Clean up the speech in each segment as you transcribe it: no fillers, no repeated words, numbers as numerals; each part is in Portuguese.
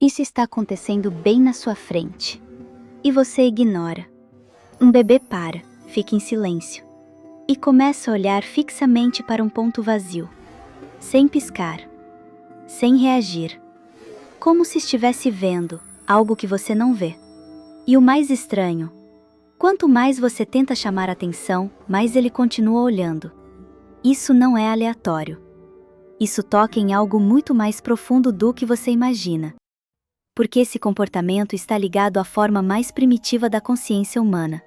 Isso está acontecendo bem na sua frente. E você ignora. Um bebê para, fica em silêncio. E começa a olhar fixamente para um ponto vazio. Sem piscar. Sem reagir. Como se estivesse vendo algo que você não vê. E o mais estranho, quanto mais você tenta chamar atenção, mais ele continua olhando. Isso não é aleatório. Isso toca em algo muito mais profundo do que você imagina. Porque esse comportamento está ligado à forma mais primitiva da consciência humana.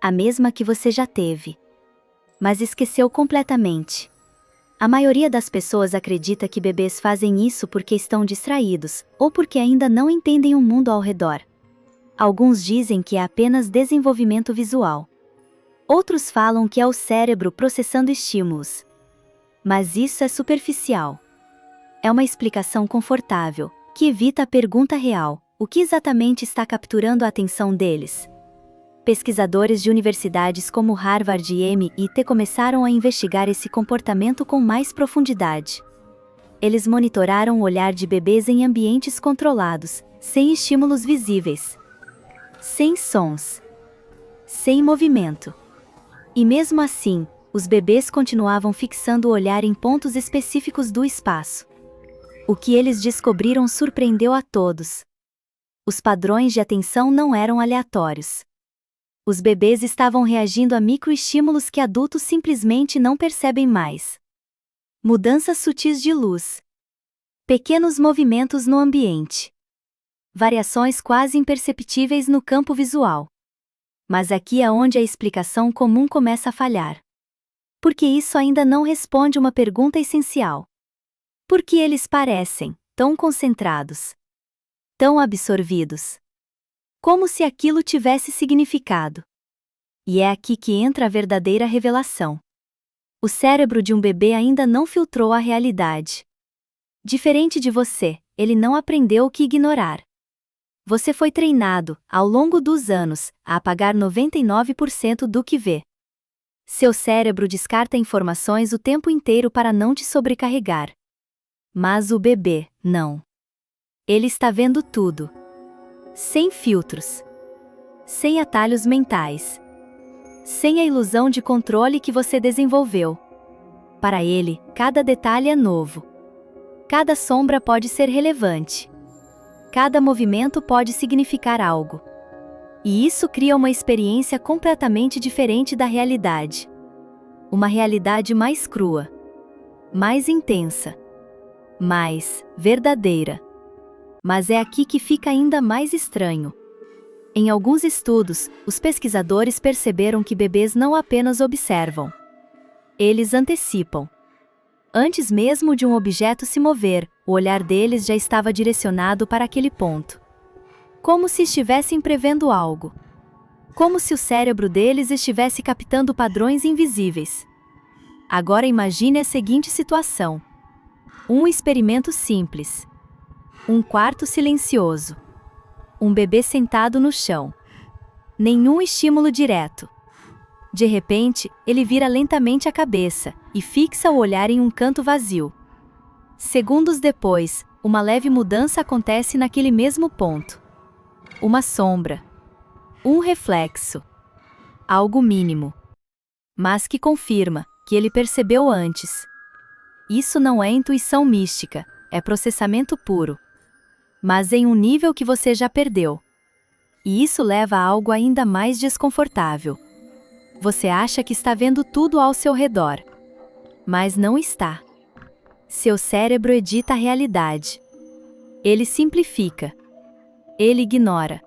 A mesma que você já teve. Mas esqueceu completamente. A maioria das pessoas acredita que bebês fazem isso porque estão distraídos, ou porque ainda não entendem o mundo ao redor. Alguns dizem que é apenas desenvolvimento visual. Outros falam que é o cérebro processando estímulos. Mas isso é superficial. É uma explicação confortável, que evita a pergunta real: o que exatamente está capturando a atenção deles? Pesquisadores de universidades como Harvard e MIT começaram a investigar esse comportamento com mais profundidade. Eles monitoraram o olhar de bebês em ambientes controlados, sem estímulos visíveis, sem sons, sem movimento. E mesmo assim, os bebês continuavam fixando o olhar em pontos específicos do espaço. O que eles descobriram surpreendeu a todos. Os padrões de atenção não eram aleatórios. Os bebês estavam reagindo a microestímulos que adultos simplesmente não percebem mais. Mudanças sutis de luz. Pequenos movimentos no ambiente. Variações quase imperceptíveis no campo visual. Mas aqui é onde a explicação comum começa a falhar. Porque isso ainda não responde uma pergunta essencial. Por que eles parecem tão concentrados? Tão absorvidos? Como se aquilo tivesse significado. E é aqui que entra a verdadeira revelação. O cérebro de um bebê ainda não filtrou a realidade. Diferente de você, ele não aprendeu o que ignorar. Você foi treinado, ao longo dos anos, a apagar 99% do que vê. Seu cérebro descarta informações o tempo inteiro para não te sobrecarregar. Mas o bebê, não. Ele está vendo tudo. Sem filtros. Sem atalhos mentais. Sem a ilusão de controle que você desenvolveu. Para ele, cada detalhe é novo. Cada sombra pode ser relevante. Cada movimento pode significar algo. E isso cria uma experiência completamente diferente da realidade. Uma realidade mais crua. Mais intensa. Mais verdadeira. Mas é aqui que fica ainda mais estranho. Em alguns estudos, os pesquisadores perceberam que bebês não apenas observam. Eles antecipam. Antes mesmo de um objeto se mover, o olhar deles já estava direcionado para aquele ponto. Como se estivessem prevendo algo. Como se o cérebro deles estivesse captando padrões invisíveis. Agora imagine a seguinte situação. Um experimento simples. Um quarto silencioso. Um bebê sentado no chão. Nenhum estímulo direto. De repente, ele vira lentamente a cabeça e fixa o olhar em um canto vazio. Segundos depois, uma leve mudança acontece naquele mesmo ponto. Uma sombra. Um reflexo. Algo mínimo. Mas que confirma que ele percebeu antes. Isso não é intuição mística, é processamento puro. Mas em um nível que você já perdeu. E isso leva a algo ainda mais desconfortável. Você acha que está vendo tudo ao seu redor. Mas não está. Seu cérebro edita a realidade. Ele simplifica. Ele ignora.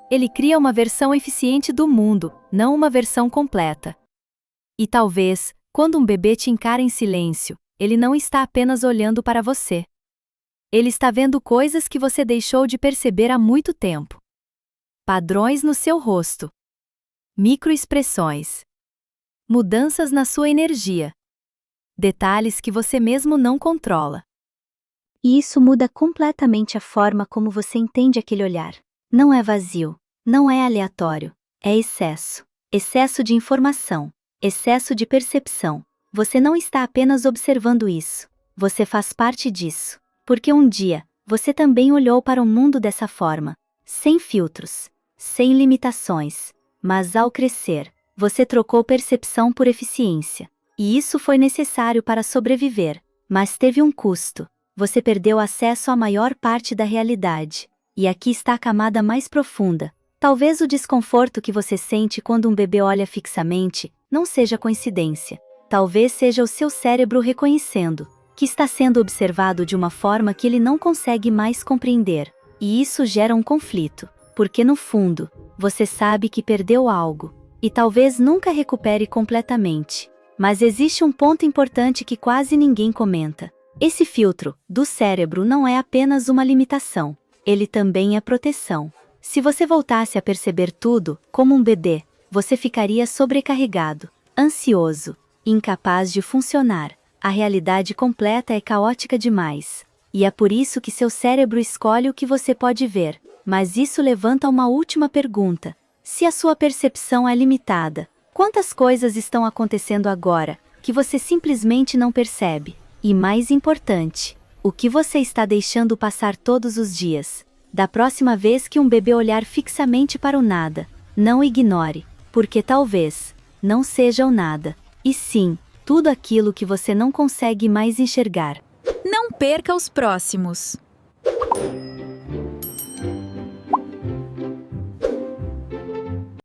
Ele cria uma versão eficiente do mundo, não uma versão completa. E talvez, quando um bebê te encara em silêncio, ele não está apenas olhando para você. Ele está vendo coisas que você deixou de perceber há muito tempo. Padrões no seu rosto. Microexpressões. Mudanças na sua energia. Detalhes que você mesmo não controla. E isso muda completamente a forma como você entende aquele olhar. Não é vazio, não é aleatório, é excesso. Excesso de informação, excesso de percepção. Você não está apenas observando isso, você faz parte disso. Porque um dia, você também olhou para o mundo dessa forma, sem filtros, sem limitações, mas ao crescer, você trocou percepção por eficiência. E isso foi necessário para sobreviver, mas teve um custo. Você perdeu acesso à maior parte da realidade. E aqui está a camada mais profunda. Talvez o desconforto que você sente quando um bebê olha fixamente não seja coincidência. Talvez seja o seu cérebro reconhecendo que está sendo observado de uma forma que ele não consegue mais compreender. E isso gera um conflito, porque no fundo, você sabe que perdeu algo, e talvez nunca recupere completamente. Mas existe um ponto importante que quase ninguém comenta. Esse filtro do cérebro não é apenas uma limitação, ele também é proteção. Se você voltasse a perceber tudo, como um bebê, você ficaria sobrecarregado, ansioso, incapaz de funcionar. A realidade completa é caótica demais. E é por isso que seu cérebro escolhe o que você pode ver. Mas isso levanta uma última pergunta. Se a sua percepção é limitada, quantas coisas estão acontecendo agora, que você simplesmente não percebe? E mais importante, o que você está deixando passar todos os dias? Da próxima vez que um bebê olhar fixamente para o nada, não ignore, porque talvez não seja o nada, e sim, tudo aquilo que você não consegue mais enxergar. Não perca os próximos!